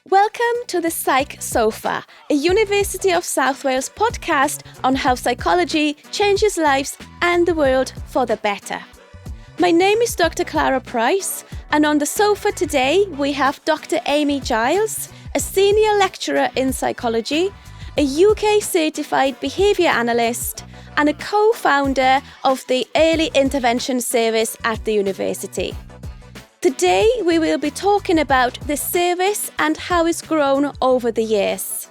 Welcome to the Psych Sofa, a University of South Wales podcast on how psychology changes lives and the world for the better. My name is Dr. Klara Price, and on the sofa today we have Dr. Aimee Giles, a senior lecturer in psychology, a UK certified behaviour analyst, and a co-founder of the Early Intervention Service at the university. Today we will be talking about the service and how it's grown over the years.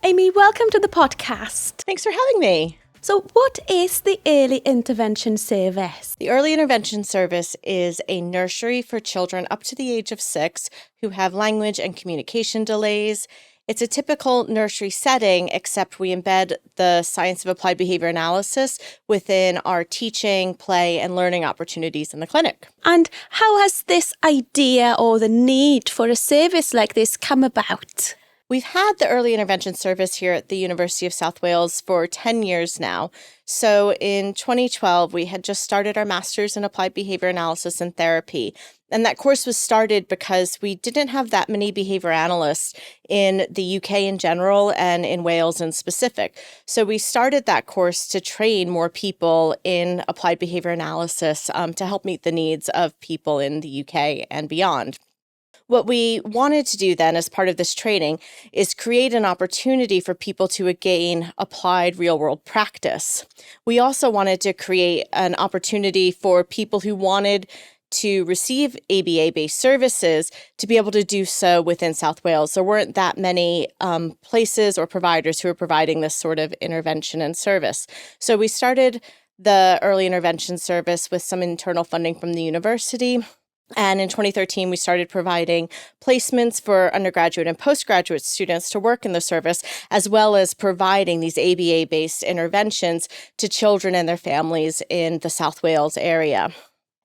Aimee, welcome to the podcast. Thanks for having me. So what is the Early Intervention Service? The Early Intervention Service is a nursery for children up to the age of 6 who have language and communication delays. It's a typical nursery setting, except we embed the science of applied behavior analysis within our teaching, play, and learning opportunities in the clinic. And how has this idea or the need for a service like this come about? We've had the Early Intervention Service here at the University of South Wales for 10 years now. So in 2012, we had just started our Master's in Applied Behavior Analysis and Therapy. And that course was started because we didn't have that many behavior analysts in the UK in general and in Wales in specific. So we started that course to train more people in applied behavior analysis to help meet the needs of people in the UK and beyond. What we wanted to do then as part of this training is create an opportunity for people to gain applied real-world practice. We also wanted to create an opportunity for people who wanted to receive ABA-based services to be able to do so within South Wales. There weren't that many places or providers who were providing this sort of intervention and service. So we started the Early Intervention Service with some internal funding from the university. And in 2013, we started providing placements for undergraduate and postgraduate students to work in the service, as well as providing these ABA-based interventions to children and their families in the South Wales area.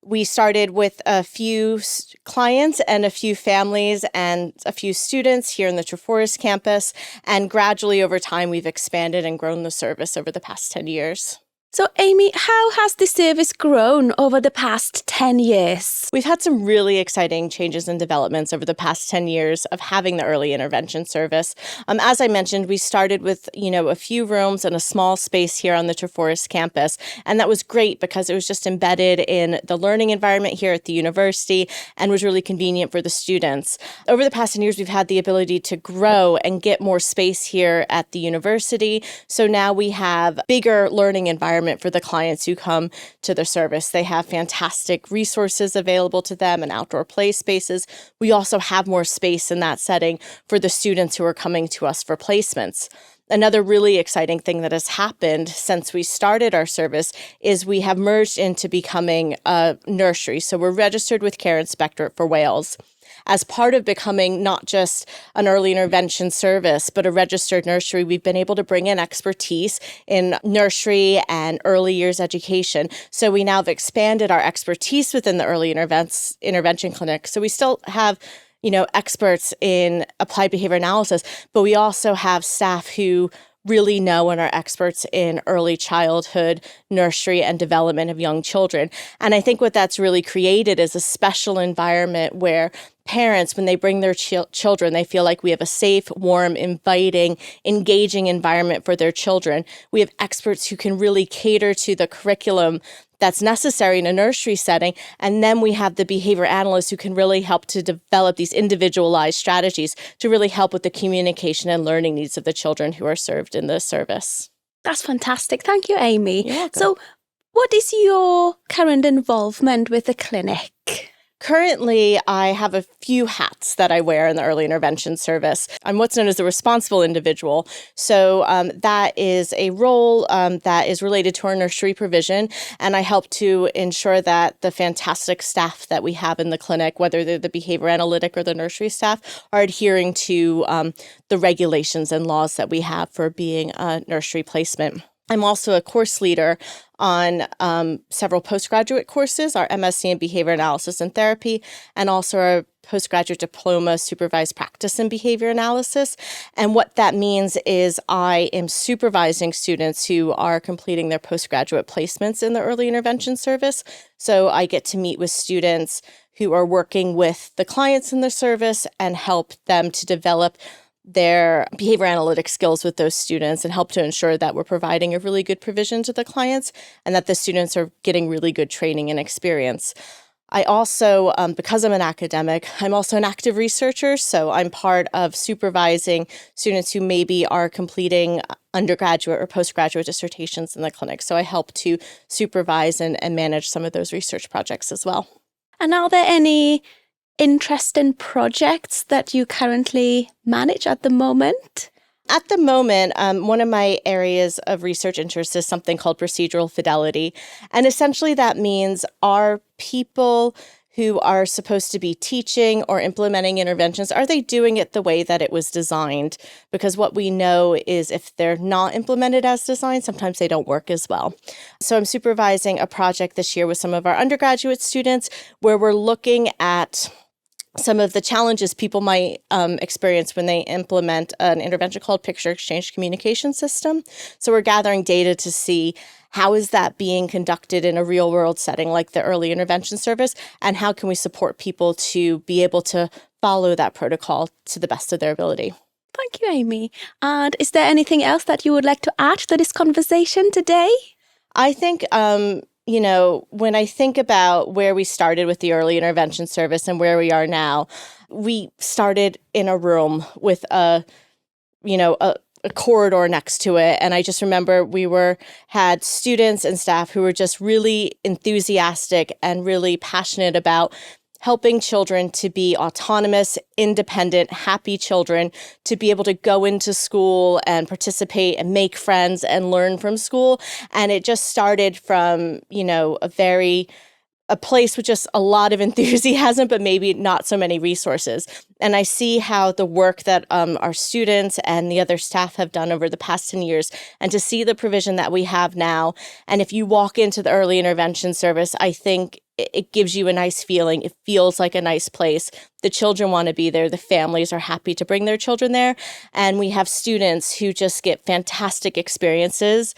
We started with a few clients and a few families and a few students here in the Treforest campus, and gradually over time, we've expanded and grown the service over the past 10 years. So, Aimee, how has the service grown over the past 10 years? We've had some really exciting changes and developments over the past 10 years of having the Early Intervention Service. As I mentioned, we started with, a few rooms and a small space here on the Treforest campus. And that was great because it was just embedded in the learning environment here at the university and was really convenient for the students. Over the past 10 years, we've had the ability to grow and get more space here at the university. So now we have bigger learning environment for the clients who come to the service. They have fantastic resources available to them and outdoor play spaces. We also have more space in that setting for the students who are coming to us for placements. Another really exciting thing that has happened since we started our service is we have merged into becoming a nursery. So we're registered with Care Inspectorate for Wales. As part of becoming not just an early intervention service, but a registered nursery, we've been able to bring in expertise in nursery and early years education. So we now have expanded our expertise within the early intervention clinic. So we still have experts in applied behavior analysis, but we also have staff who really know and are experts in early childhood, nursery, and development of young children. And I think what that's really created is a special environment where parents, when they bring their children, they feel like we have a safe, warm, inviting, engaging environment for their children. We have experts who can really cater to the curriculum that's necessary in a nursery setting. And then we have the behavior analysts who can really help to develop these individualized strategies to really help with the communication and learning needs of the children who are served in this service. That's fantastic. Thank you, Aimee. You're welcome. So what is your current involvement with the clinic? Currently, I have a few hats that I wear in the early intervention service. I'm what's known as a responsible individual. So that is a role that is related to our nursery provision. And I help to ensure that the fantastic staff that we have in the clinic, whether they're the behavior analytic or the nursery staff, are adhering to the regulations and laws that we have for being a nursery placement. I'm also a course leader on several postgraduate courses, our MSc in Behaviour Analysis and Therapy, and also our postgraduate diploma supervised practice in behavior analysis. And what that means is I am supervising students who are completing their postgraduate placements in the early intervention service. So I get to meet with students who are working with the clients in the service and help them to develop their behavior analytics skills with those students and help to ensure that we're providing a really good provision to the clients and that the students are getting really good training and experience. I also, because I'm an academic, I'm also an active researcher. So I'm part of supervising students who maybe are completing undergraduate or postgraduate dissertations in the clinic. So I help to supervise and manage some of those research projects as well. And are there any interesting projects that you currently manage at the moment? At the moment, one of my areas of research interest is something called procedural fidelity. And essentially that means are people who are supposed to be teaching or implementing interventions, are they doing it the way that it was designed? Because what we know is if they're not implemented as designed, sometimes they don't work as well. So I'm supervising a project this year with some of our undergraduate students where we're looking at some of the challenges people might experience when they implement an intervention called Picture Exchange Communication System. So we're gathering data to see how is that being conducted in a real world setting like the early intervention service, and how can we support people to be able to follow that protocol to the best of their ability. Thank you, Aimee. And is there anything else that you would like to add to this conversation today? I think when I think about where we started with the early intervention service and where we are now, we started in a room with a corridor next to it. And I just remember we had students and staff who were just really enthusiastic and really passionate about helping children to be autonomous, independent, happy children, to be able to go into school and participate and make friends and learn from school. And it just started from, a place with just a lot of enthusiasm, but maybe not so many resources. And I see how the work that our students and the other staff have done over the past 10 years, and to see the provision that we have now. And if you walk into the early intervention service, I think it gives you a nice feeling. It feels like a nice place. The children want to be there. The families are happy to bring their children there. And we have students who just get fantastic experiences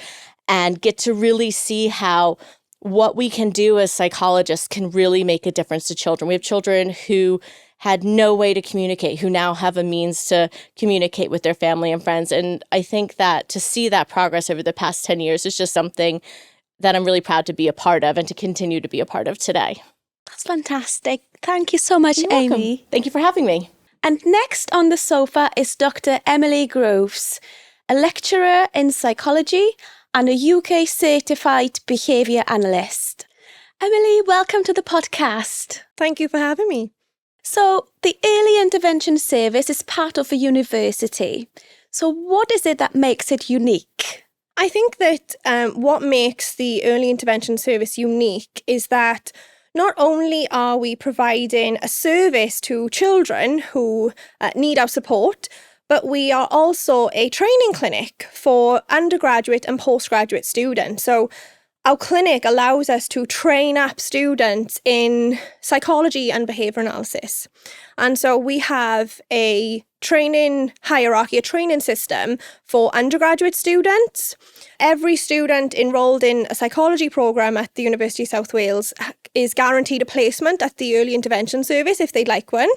and get to really see how what we can do as psychologists can really make a difference to children. We have children who had no way to communicate, who now have a means to communicate with their family and friends. And I think that to see that progress over the past 10 years is just something that I'm really proud to be a part of and to continue to be a part of today. That's fantastic. Thank you so much, Aimee. Thank you for having me. And next on the sofa is Dr. Emily Groves, a lecturer in psychology and a UK certified behaviour analyst. Emily, welcome to the podcast. Thank you for having me. So, the early intervention service is part of a university. So, what is it that makes it unique? I think that what makes the early intervention service unique is that not only are we providing a service to children who need our support, but we are also a training clinic for undergraduate and postgraduate students. So our clinic allows us to train up students in psychology and behaviour analysis. And so we have a training hierarchy, a training system for undergraduate students. Every student enrolled in a psychology programme at the University of South Wales is guaranteed a placement at the early intervention service if they'd like one.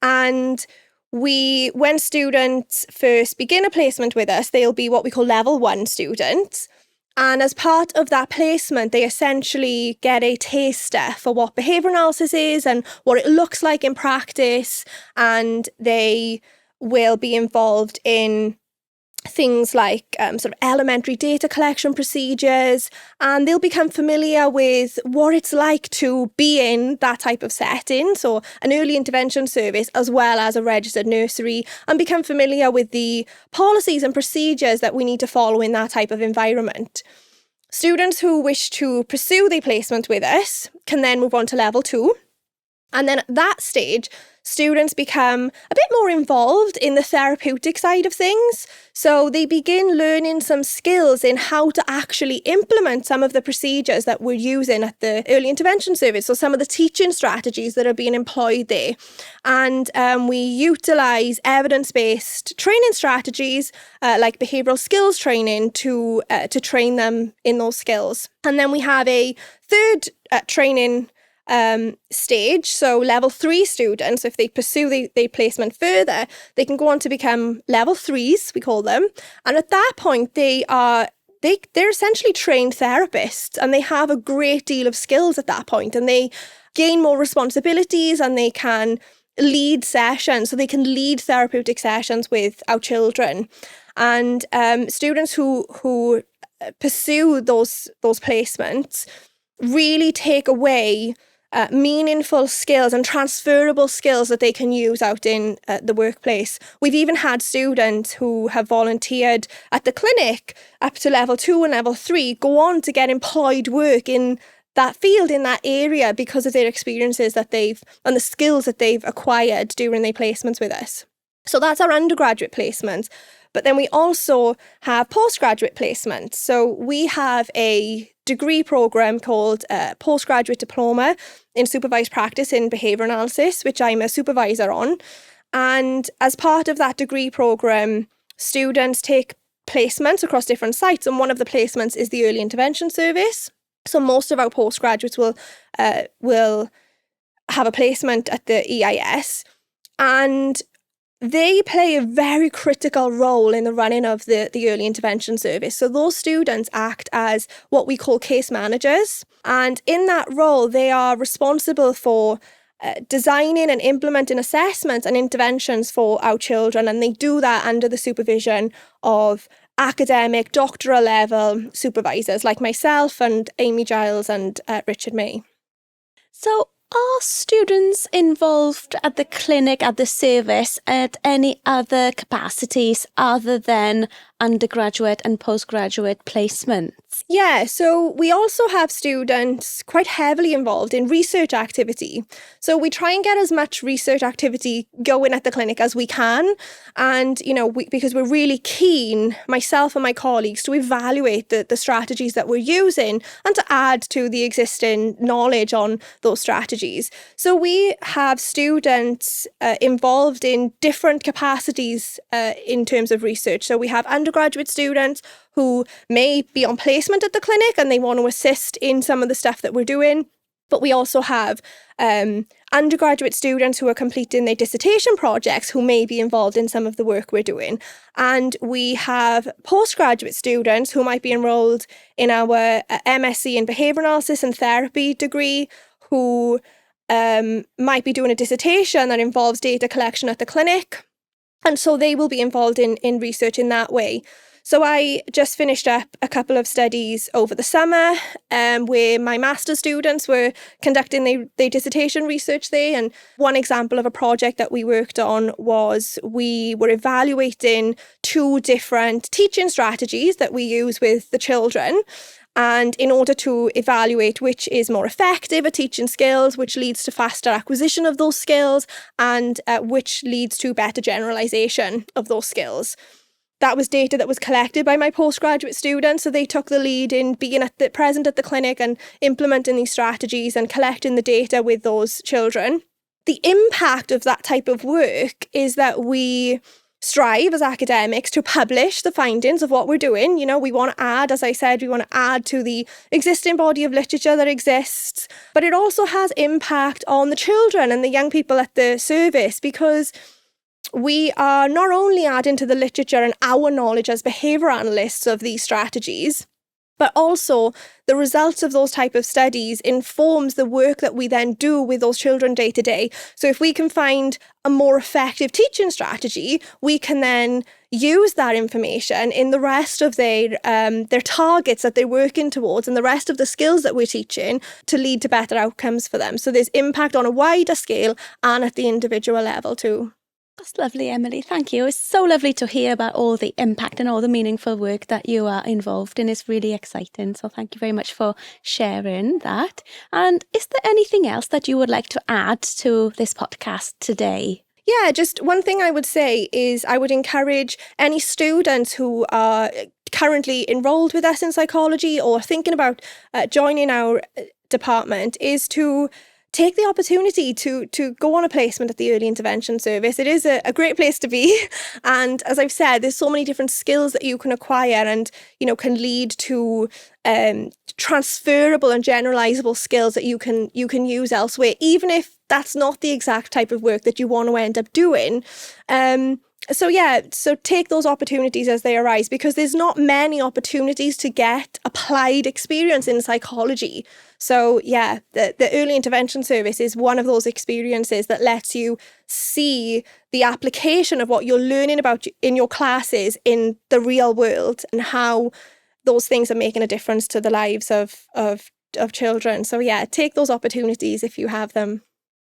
And when students first begin a placement with us, they'll be what we call level 1 students. And as part of that placement, they essentially get a taster for what behaviour analysis is and what it looks like in practice. And they will be involved in things like sort of elementary data collection procedures, and they'll become familiar with what it's like to be in that type of setting, so an early intervention service as well as a registered nursery, and become familiar with the policies and procedures that we need to follow in that type of environment. Students who wish to pursue their placement with us can then move on to level 2. And then at that stage, students become a bit more involved in the therapeutic side of things. So they begin learning some skills in how to actually implement some of the procedures that we're using at the early intervention service. So some of the teaching strategies that are being employed there. And we utilise evidence-based training strategies like behavioural skills training to train them in those skills. And then we have a third training stage. So level 3 students, if they pursue the placement further, they can go on to become level 3s, we call them. And at that point, they're essentially trained therapists, and they have a great deal of skills at that point, and they gain more responsibilities, and they can lead sessions. So they can lead therapeutic sessions with our children. And students who pursue those placements really take away meaningful skills and transferable skills that they can use out in the workplace. We've even had students who have volunteered at the clinic up to level 2 and level 3 go on to get employed work in that field, in that area, because of their experiences and the skills that they've acquired during their placements with us. So that's our undergraduate placement. But then we also have postgraduate placements. So we have a degree program called Postgraduate Diploma in Supervised Practice in Behaviour Analysis, which I'm a supervisor on. And as part of that degree program, students take placements across different sites. And one of the placements is the early intervention service. So most of our postgraduates will have a placement at the EIS. And they play a very critical role in the running of the early intervention service. So those students act as what we call case managers. And in that role, they are responsible for designing and implementing assessments and interventions for our children. And they do that under the supervision of academic, doctoral level supervisors like myself and Aimee Giles and Richard May. So are students involved at the clinic, at the service, at any other capacities other than undergraduate and postgraduate placements? Yeah, so we also have students quite heavily involved in research activity. So we try and get as much research activity going at the clinic as we can. And, because we're really keen, myself and my colleagues, to evaluate the strategies that we're using and to add to the existing knowledge on those strategies. So we have students involved in different capacities in terms of research. So we have undergraduate students who may be on placement at the clinic and they want to assist in some of the stuff that we're doing. But we also have undergraduate students who are completing their dissertation projects who may be involved in some of the work we're doing. And we have postgraduate students who might be enrolled in our MSc in Behaviour Analysis and Therapy degree who might be doing a dissertation that involves data collection at the clinic. And so they will be involved in research in that way. So I just finished up a couple of studies over the summer where my master's students were conducting their dissertation research there. And one example of a project that we worked on was we were evaluating 2 different teaching strategies that we use with the children. And in order to evaluate which is more effective at teaching skills, which leads to faster acquisition of those skills, and which leads to better generalization of those skills. That was data that was collected by my postgraduate students. So they took the lead in being present at the clinic and implementing these strategies and collecting the data with those children. The impact of that type of work is that we strive as academics to publish the findings of what we're doing. We want to add, as I said, we want to add to the existing body of literature that exists. But it also has impact on the children and the young people at the service, because we are not only adding to the literature and our knowledge as behaviour analysts of these strategies, but also the results of those type of studies informs the work that we then do with those children day to day. So if we can find a more effective teaching strategy, we can then use that information in the rest of their targets that they're working towards and the rest of the skills that we're teaching to lead to better outcomes for them. So there's impact on a wider scale and at the individual level too. That's lovely, Emily. Thank you. It's so lovely to hear about all the impact and all the meaningful work that you are involved in. It's really exciting. So thank you very much for sharing that. And is there anything else that you would like to add to this podcast today? Yeah, just one thing I would say is I would encourage any students who are currently enrolled with us in psychology or thinking about joining our department is to take the opportunity to go on a placement at the Early Intervention Service. It is a great place to be. And as I've said, there's so many different skills that you can acquire and, can lead to transferable and generalizable skills that you can use elsewhere, even if that's not the exact type of work that you want to end up doing. So take those opportunities as they arise, because there's not many opportunities to get applied experience in psychology. So the Early Intervention Service is one of those experiences that lets you see the application of what you're learning about in your classes in the real world and how those things are making a difference to the lives of children. So take those opportunities if you have them.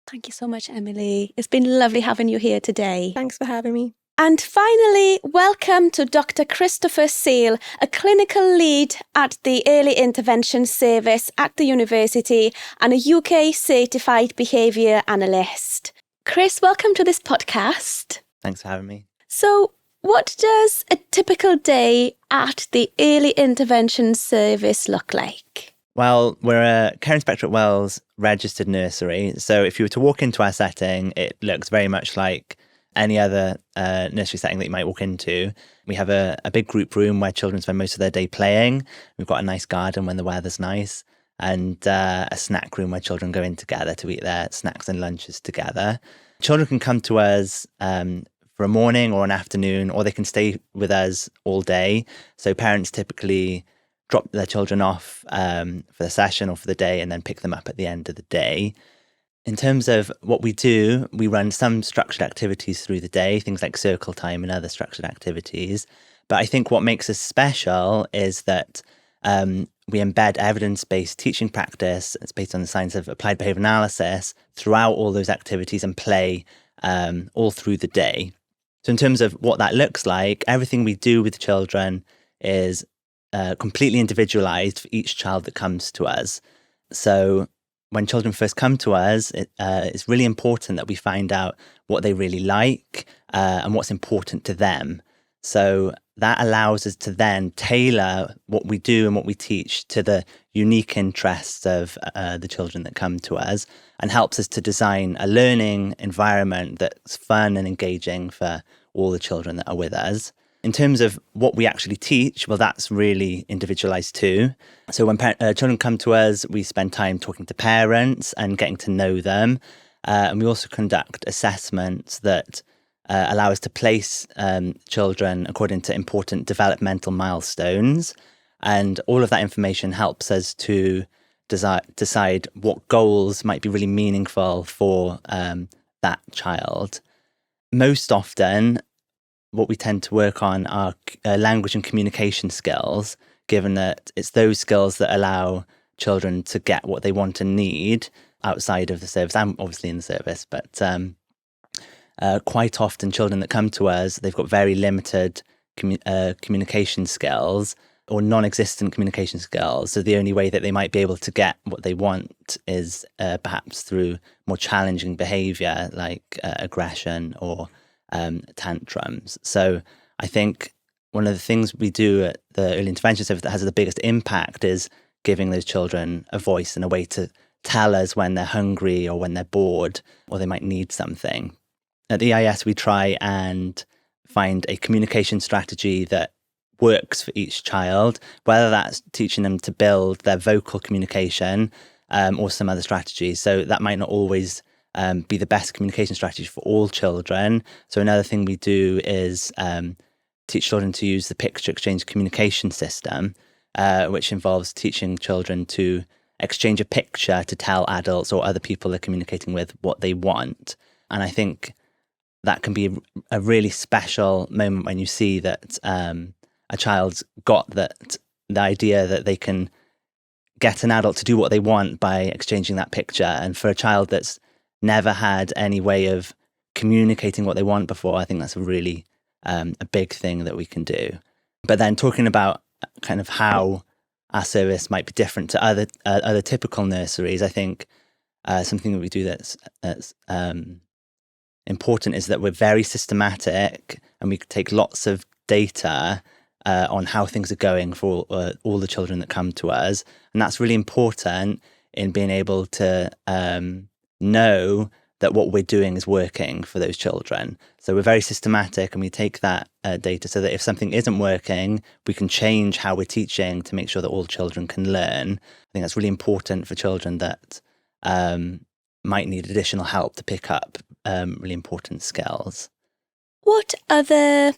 Thank you so much, Emily. It's been lovely having you here today. Thanks for having me. And finally, welcome to Dr. Christopher Seel, a clinical lead at the Early Intervention Service at the university and a UK certified behaviour analyst. Chris, welcome to this podcast. Thanks for having me. So, what does a typical day at the Early Intervention Service look like? Well, we're a Care Inspectorate Wales registered nursery. So if you were to walk into our setting, it looks very much like any other nursery setting that you might walk into. We have a big group room where children spend most of their day playing. We've got a nice garden when the weather's nice, and a snack room where children go in together to eat their snacks and lunches together. Children can come to us for a morning or an afternoon, or they can stay with us all day. So parents typically drop their children off for the session or for the day and then pick them up at the end of the day. In terms of what we do, we run some structured activities through the day, things like circle time and other structured activities. But I think what makes us special is that we embed evidence-based teaching practice. It's based on the science of applied behaviour analysis throughout all those activities and play all through the day. So in terms of what that looks like, everything we do with children is completely individualized for each child that comes to us. So when children first come to us, it's really important that we find out what they really like and what's important to them. So that allows us to then tailor what we do and what we teach to the unique interests of the children that come to us, and helps us to design a learning environment that's fun and engaging for all the children that are with us. In terms of what we actually teach, well, that's really individualized too. So when children come to us, we spend time talking to parents and getting to know them. And we also conduct assessments that allow us to place children according to important developmental milestones. And all of that information helps us to decide what goals might be really meaningful for that child. Most often, what we tend to work on are language and communication skills, given that it's those skills that allow children to get what they want and need outside of the service, and obviously in the service. But quite often children that come to us, they've got very limited communication skills or non-existent communication skills. So the only way that they might be able to get what they want is perhaps through more challenging behaviour like aggression or tantrums. So I think one of the things we do at the Early Intervention Service that has the biggest impact is giving those children a voice and a way to tell us when they're hungry or when they're bored or they might need something. At the EIS, we try and find a communication strategy that works for each child, whether that's teaching them to build their vocal communication or some other strategies. So that might not always be the best communication strategy for all children. So another thing we do is teach children to use the picture exchange communication system, which involves teaching children to exchange a picture to tell adults or other people they're communicating with what they want. And I think that can be a really special moment when you see that a child's got the idea that they can get an adult to do what they want by exchanging that picture. And for a child that's never had any way of communicating what they want before, I think that's a really a big thing that we can do. But then talking about kind of how our service might be different to other typical nurseries, I think something that we do that's important is that we're very systematic and we take lots of data on how things are going for all the children that come to us. And that's really important in being able to know that what we're doing is working for those children. So we're very systematic and we take that data so that if something isn't working, we can change how we're teaching to make sure that all children can learn. I think that's really important for children that might need additional help to pick up really important skills. What other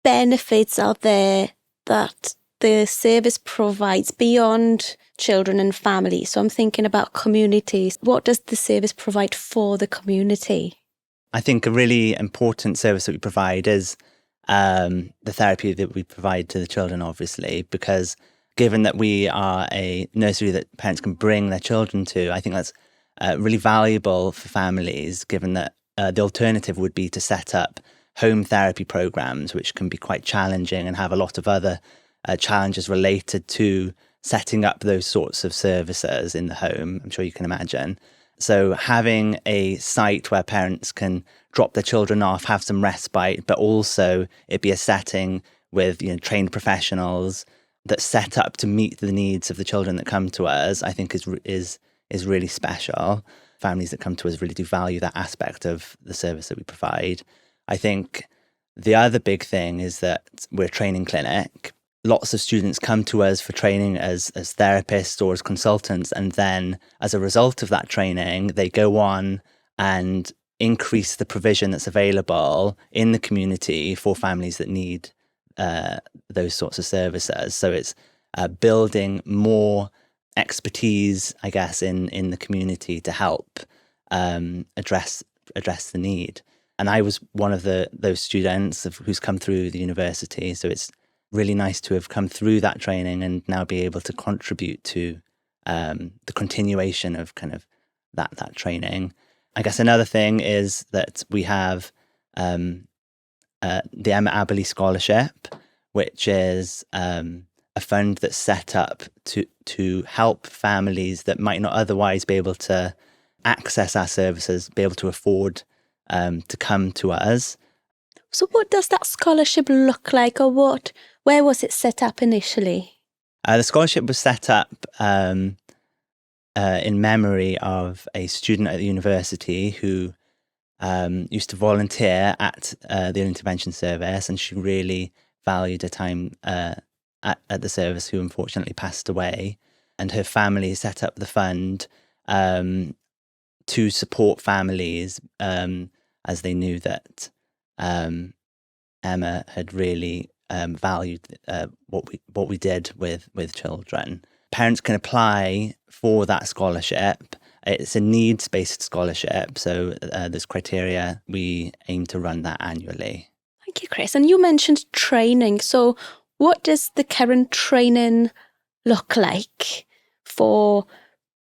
benefits are there that the service provides beyond children and families? So I'm thinking about communities. What does the service provide for the community? I think a really important service that we provide is the therapy that we provide to the children, obviously, because given that we are a nursery that parents can bring their children to, I think that's really valuable for families, given that the alternative would be to set up home therapy programs, which can be quite challenging and have a lot of other challenges related to setting up those sorts of services in the home. I'm sure you can imagine. So having a site where parents can drop their children off, have some respite, but also it be a setting with trained professionals that's set up to meet the needs of the children that come to us, I think is really special. Families that come to us really do value that aspect of the service that we provide. I think the other big thing is that we're a training clinic. Lots of students come to us for training as therapists or as consultants, and then as a result of that training, they go on and increase the provision that's available in the community for families that need those sorts of services. So it's building more expertise, I guess, in the community to help address the need. And I was one of those students who's come through the university, so it's really nice to have come through that training and now be able to contribute to the continuation of kind of that training. I guess another thing is that we have the Emma Aberley Scholarship, which is a fund that's set up to help families that might not otherwise be able to access our services, be able to afford to come to us. So what does that scholarship look like, or where was it set up initially? The scholarship was set up in memory of a student at the university who used to volunteer at the early intervention service, and she really valued her time at the service, who unfortunately passed away. And her family set up the fund to support families as they knew that Emma had really valued what we did with children. Parents can apply for that scholarship. It's a needs-based scholarship, so there's criteria. We aim to run that annually. Thank you, Chris. And you mentioned training. So what does the current training look like for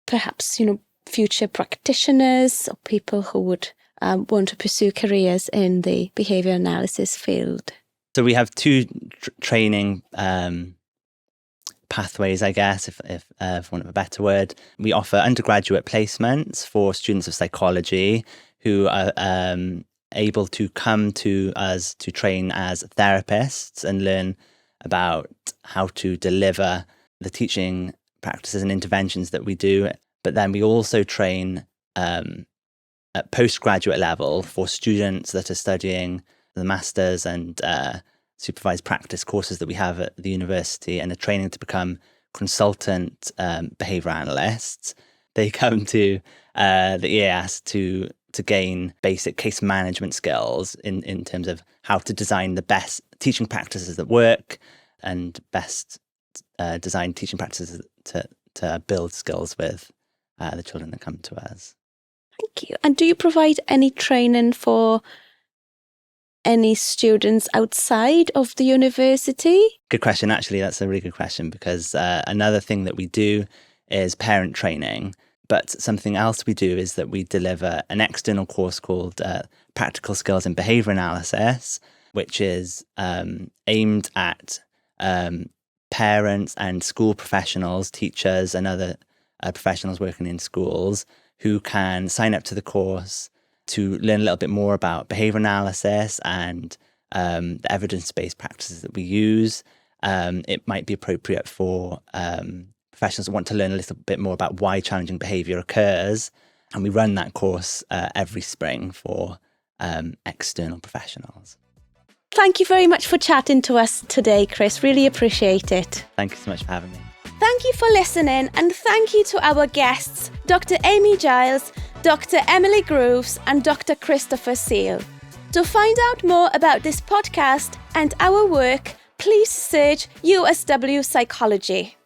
perhaps, future practitioners or people who would want to pursue careers in the behaviour analysis field? So we have two training pathways, I guess, if want of a better word. We offer undergraduate placements for students of psychology who are able to come to us to train as therapists and learn about how to deliver the teaching practices and interventions that we do. But then we also train at postgraduate level for students that are studying the masters and supervised practice courses that we have at the university and are training to become consultant behaviour analysts. They come to the EAS to gain basic case management skills in terms of how to design the best teaching practices that work and best design teaching practices to build skills with the children that come to us. Thank you. And do you provide any training for any students outside of the university? Good question. Actually, that's a really good question, because another thing that we do is parent training. But something else we do is that we deliver an external course called Practical Skills in Behaviour Analysis, which is aimed at parents and school professionals, teachers and other professionals working in schools who can sign up to the course to learn a little bit more about behaviour analysis and the evidence-based practices that we use. It might be appropriate for professionals that want to learn a little bit more about why challenging behaviour occurs. And we run that course every spring for external professionals. Thank you very much for chatting to us today, Chris. Really appreciate it. Thank you so much for having me. Thank you for listening, and thank you to our guests, Dr. Aimee Giles, Dr. Emily Grooves and Dr. Christopher Seel. To find out more about this podcast and our work, please search USW Psychology.